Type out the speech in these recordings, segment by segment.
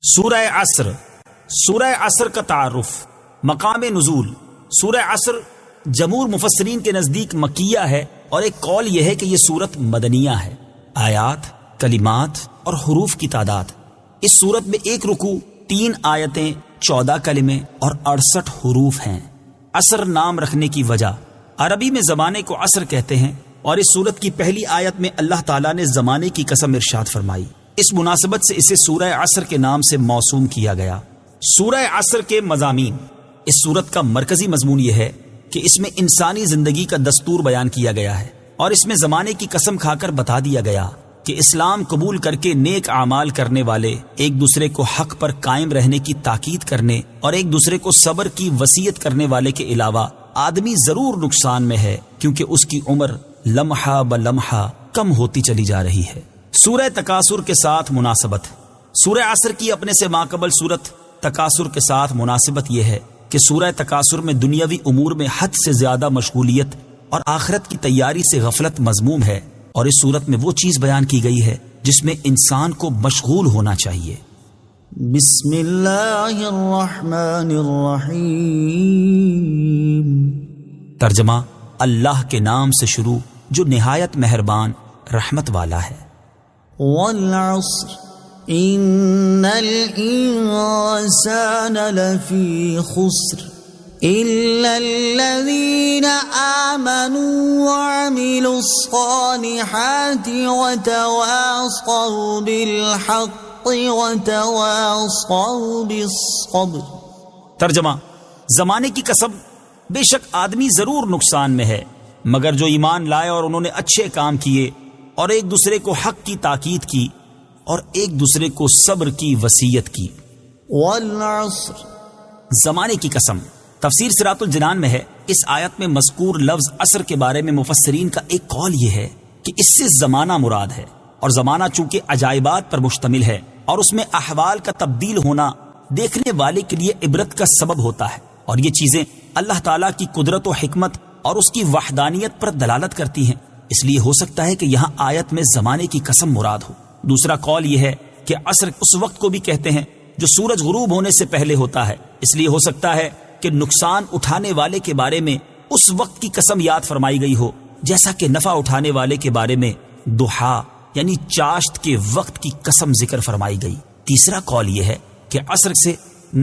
سورہ عصر. سورہ عصر کا تعارف. مقام نزول. سورہ عصر جمہور مفسرین کے نزدیک مکیہ ہے، اور ایک قول یہ ہے کہ یہ سورت مدنیہ ہے. آیات، کلمات اور حروف کی تعداد: اس سورت میں 1 رکوع، 3 آیتیں، 14 کلمے اور 68 حروف ہیں. عصر نام رکھنے کی وجہ: عربی میں زمانے کو عصر کہتے ہیں، اور اس سورت کی پہلی آیت میں اللہ تعالیٰ نے زمانے کی قسم ارشاد فرمائی. اس مناسبت سے اسے سورہ عصر کے نام سے موسوم کیا گیا. سورہ عصر کے مضامین. اس سورت کا مرکزی مضمون یہ ہے کہ اس میں انسانی زندگی کا دستور بیان کیا گیا ہے، اور اس میں زمانے کی قسم کھا کر بتا دیا گیا کہ اسلام قبول کر کے نیک اعمال کرنے والے ایک دوسرے کو حق پر قائم رہنے کی تاکید کرنے اور ایک دوسرے کو صبر کی وصیت کرنے والے کے علاوہ آدمی ضرور نقصان میں ہے، کیونکہ اس کی عمر لمحہ بلمحہ کم ہوتی چلی جا رہی ہے. سورہ تکاثر کے ساتھ مناسبت. سورہ عصر کی اپنے سے ماقبل سورت تکاثر کے ساتھ مناسبت یہ ہے کہ سورہ تکاثر میں دنیاوی امور میں حد سے زیادہ مشغولیت اور آخرت کی تیاری سے غفلت مذموم ہے، اور اس سورت میں وہ چیز بیان کی گئی ہے جس میں انسان کو مشغول ہونا چاہیے. بسم اللہ الرحمن الرحیم. ترجمہ: اللہ کے نام سے شروع جو نہایت مہربان رحمت والا ہے. والعصر ان الانسان لفی خسر الا الذین آمنوا وعملوا الصالحات وتواصوا بالحق وتواصوا بالصبر. ترجمہ: زمانے کی قسم، بے شک آدمی ضرور نقصان میں ہے، مگر جو ایمان لائے اور انہوں نے اچھے کام کیے اور ایک دوسرے کو حق کی تاکید کی اور ایک دوسرے کو صبر کی وصیت کی. والعصر زمانے کی قسم. تفسیر صراط الجنان میں ہے، اس آیت میں مذکور لفظ عصر کے بارے میں مفسرین کا ایک قول یہ ہے کہ اس سے زمانہ مراد ہے، اور زمانہ چونکہ عجائبات پر مشتمل ہے اور اس میں احوال کا تبدیل ہونا دیکھنے والے کے لیے عبرت کا سبب ہوتا ہے، اور یہ چیزیں اللہ تعالیٰ کی قدرت و حکمت اور اس کی وحدانیت پر دلالت کرتی ہیں، اس لیے ہو سکتا ہے کہ یہاں آیت میں زمانے کی قسم مراد ہو. دوسرا قول یہ ہے کہ عصر اس وقت کو بھی کہتے ہیں جو سورج غروب ہونے سے پہلے ہوتا ہے، اس لیے ہو سکتا ہے کہ نقصان اٹھانے والے کے بارے میں اس وقت کی قسم یاد فرمائی گئی ہو، جیسا کہ نفع اٹھانے والے کے بارے میں ضحیٰ یعنی چاشت کے وقت کی قسم ذکر فرمائی گئی. تیسرا قول یہ ہے کہ عصر سے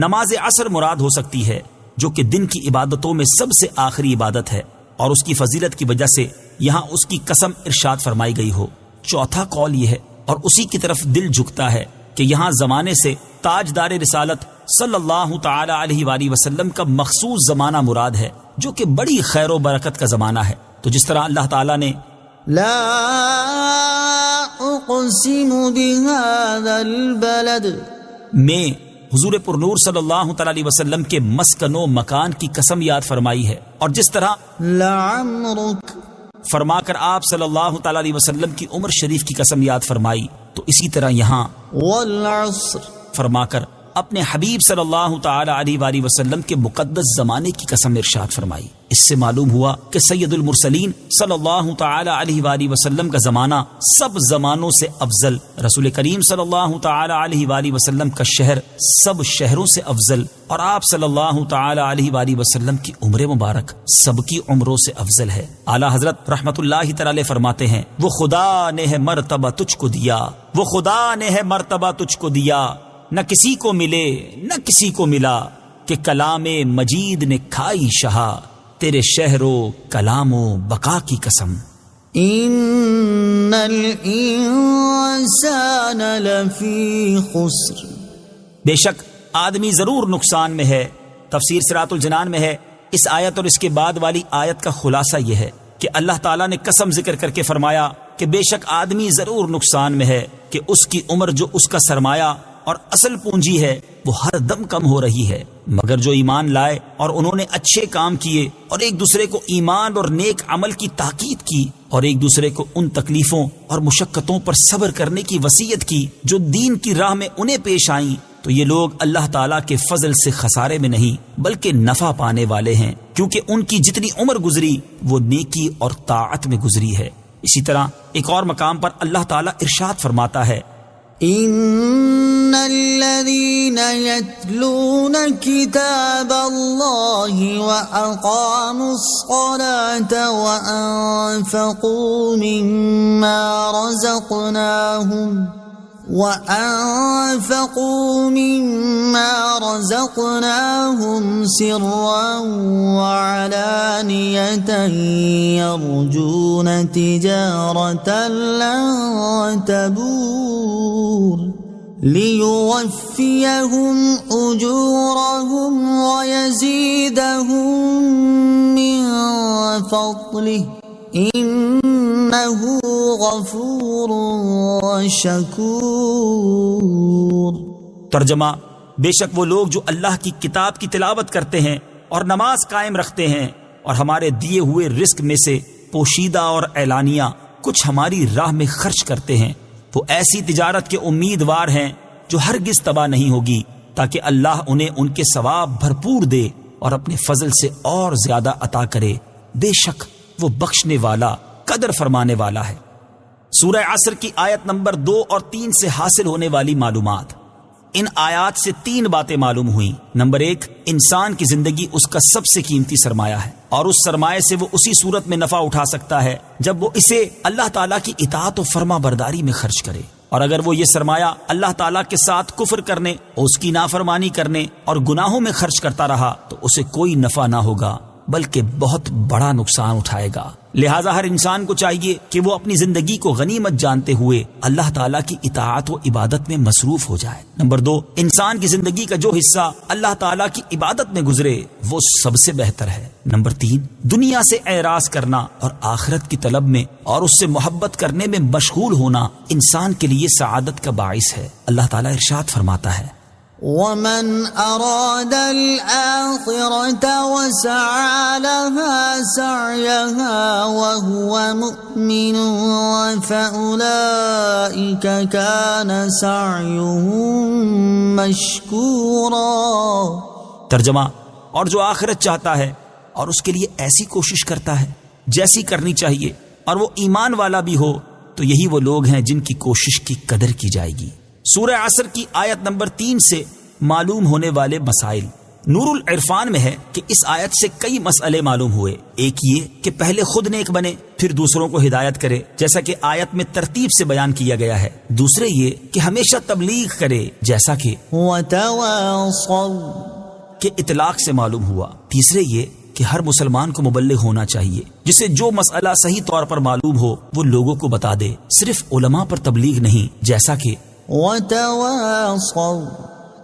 نماز عصر مراد ہو سکتی ہے، جو کہ دن کی عبادتوں میں سب سے آخری عبادت ہے، اور اس کی فضیلت کی وجہ سے یہاں اس کی قسم ارشاد فرمائی گئی ہو. چوتھا قول یہ ہے، اور اسی کی طرف دل جھکتا ہے، کہ یہاں زمانے سے تاجدار رسالت صلی اللہ تعالی علیہ وآلہ وسلم کا مخصوص زمانہ مراد ہے، جو کہ بڑی خیر و برکت کا زمانہ ہے. تو جس طرح اللہ تعالیٰ نے لا اقسم بهذا البلد میں حضور پر نور صلی اللہ تعالی علیہ وسلم کے مسکن و مکان کی قسم یاد فرمائی ہے، اور جس طرح لعمرک فرما کر آپ صلی اللہ تعالی علیہ وسلم کی عمر شریف کی قسم یاد فرمائی، تو اسی طرح یہاں والعصر فرما کر اپنے حبیب صلی اللہ تعالی علیہ وآلہ وسلم کے مقدس زمانے کی قسم ارشاد فرمائی. اس سے معلوم ہوا کہ سید المرسلین صلی اللہ تعالی علیہ وآلہ وسلم کا زمانہ سب زمانوں سے افضل، رسول کریم صلی اللہ تعالی علیہ وآلہ وسلم کا شہر سب شہروں سے افضل، اور آپ صلی اللہ تعالی علیہ وآلہ وسلم کی عمر مبارک سب کی عمروں سے افضل ہے. اعلیٰ حضرت رحمت اللہ تعالی فرماتے ہیں، وہ خدا نے ہے مرتبہ تجھ کو دیا، وہ خدا نے ہے مرتبہ تجھ کو دیا، نہ کسی کو ملے نہ کسی کو ملا، کہ کلام مجید نے کھائی شہا، تیرے شہر و کلام و بقا کی قسم. ان الانسان لفی خسر بے شک آدمی ضرور نقصان میں ہے. تفسیر صراط الجنان میں ہے، اس آیت اور اس کے بعد والی آیت کا خلاصہ یہ ہے کہ اللہ تعالیٰ نے قسم ذکر کر کے فرمایا کہ بے شک آدمی ضرور نقصان میں ہے، کہ اس کی عمر جو اس کا سرمایہ اور اصل پونجی ہے وہ ہر دم کم ہو رہی ہے، مگر جو ایمان لائے اور انہوں نے اچھے کام کیے اور ایک دوسرے کو ایمان اور نیک عمل کی تاکید کی اور ایک دوسرے کو ان تکلیفوں اور مشقتوں پر صبر کرنے کی وصیت کی جو دین کی راہ میں انہیں پیش آئیں، تو یہ لوگ اللہ تعالیٰ کے فضل سے خسارے میں نہیں بلکہ نفع پانے والے ہیں، کیونکہ ان کی جتنی عمر گزری وہ نیکی اور طاعت میں گزری ہے. اسی طرح ایک اور مقام پر اللہ تعالیٰ ارشاد فرماتا ہے، ان الذين يتلون كتاب الله وأقاموا الصلاة وأنفقوا مما رزقناهم سرا وعلانية يرجون تجارة لن تبور ليوفيهم أجورهم ويزيدهم من فضله إنه غفور شکور۔ ترجمہ: بے شک وہ لوگ جو اللہ کی کتاب کی تلاوت کرتے ہیں اور نماز قائم رکھتے ہیں اور ہمارے دیے ہوئے رزق میں سے پوشیدہ اور اعلانیہ کچھ ہماری راہ میں خرچ کرتے ہیں، وہ ایسی تجارت کے امیدوار ہیں جو ہرگز تباہ نہیں ہوگی، تاکہ اللہ انہیں ان کے ثواب بھرپور دے اور اپنے فضل سے اور زیادہ عطا کرے، بے شک وہ بخشنے والا قدر فرمانے والا ہے۔ سورہ عصر کی آیت نمبر 2 اور 3 سے حاصل ہونے والی معلومات۔ ان آیات سے 3 باتیں معلوم ہوئیں۔ نمبر 1، انسان کی زندگی اس کا سب سے قیمتی سرمایہ ہے، اور اس سرمایہ سے وہ اسی صورت میں نفع اٹھا سکتا ہے جب وہ اسے اللہ تعالیٰ کی اطاعت و فرما برداری میں خرچ کرے، اور اگر وہ یہ سرمایہ اللہ تعالیٰ کے ساتھ کفر کرنے، اس کی نافرمانی کرنے اور گناہوں میں خرچ کرتا رہا تو اسے کوئی نفع نہ ہوگا بلکہ بہت بڑا نقصان اٹھائے گا۔ لہٰذا ہر انسان کو چاہیے کہ وہ اپنی زندگی کو غنیمت جانتے ہوئے اللہ تعالیٰ کی اطاعت و عبادت میں مصروف ہو جائے۔ نمبر 2، انسان کی زندگی کا جو حصہ اللہ تعالیٰ کی عبادت میں گزرے وہ سب سے بہتر ہے۔ نمبر 3، دنیا سے اعراض کرنا اور آخرت کی طلب میں اور اس سے محبت کرنے میں مشغول ہونا انسان کے لیے سعادت کا باعث ہے۔ اللہ تعالیٰ ارشاد فرماتا ہے: ومن أراد الآخرة وسعى لها سعيها وهو مؤمن فأولئك كان سعيهم مشكورا۔ ترجمہ: اور جو آخرت چاہتا ہے اور اس کے لیے ایسی کوشش کرتا ہے جیسی کرنی چاہیے اور وہ ایمان والا بھی ہو تو یہی وہ لوگ ہیں جن کی کوشش کی قدر کی جائے گی۔ سورہ عصر کی آیت نمبر 3 سے معلوم ہونے والے مسائل۔ نور العرفان میں ہے کہ اس آیت سے کئی مسئلے معلوم ہوئے۔ ایک یہ کہ پہلے خود نیک بنے پھر دوسروں کو ہدایت کرے، جیسا کہ آیت میں ترتیب سے بیان کیا گیا ہے۔ دوسرے یہ کہ ہمیشہ تبلیغ کرے، جیسا کہ اطلاق سے معلوم ہوا۔ تیسرے یہ کہ ہر مسلمان کو مبلغ ہونا چاہیے، جسے جو مسئلہ صحیح طور پر معلوم ہو وہ لوگوں کو بتا دے، صرف علماء پر تبلیغ نہیں، جیسا کہ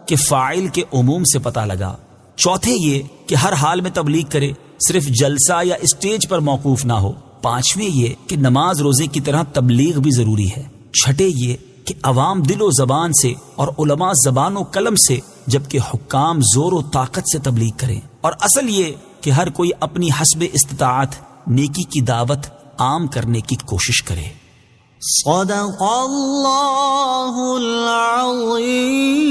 کہ فاعل کے عموم سے پتہ لگا۔ چوتھے یہ کہ ہر حال میں تبلیغ کرے، صرف جلسہ یا اسٹیج پر موقوف نہ ہو۔ پانچویں یہ کہ نماز روزے کی طرح تبلیغ بھی ضروری ہے۔ چھٹے یہ کہ عوام دل و زبان سے اور علماء زبان و قلم سے، جبکہ حکام زور و طاقت سے تبلیغ کریں۔ اور اصل یہ کہ ہر کوئی اپنی حسب استطاعت نیکی کی دعوت عام کرنے کی کوشش کرے۔ صدق اللہ العظیم۔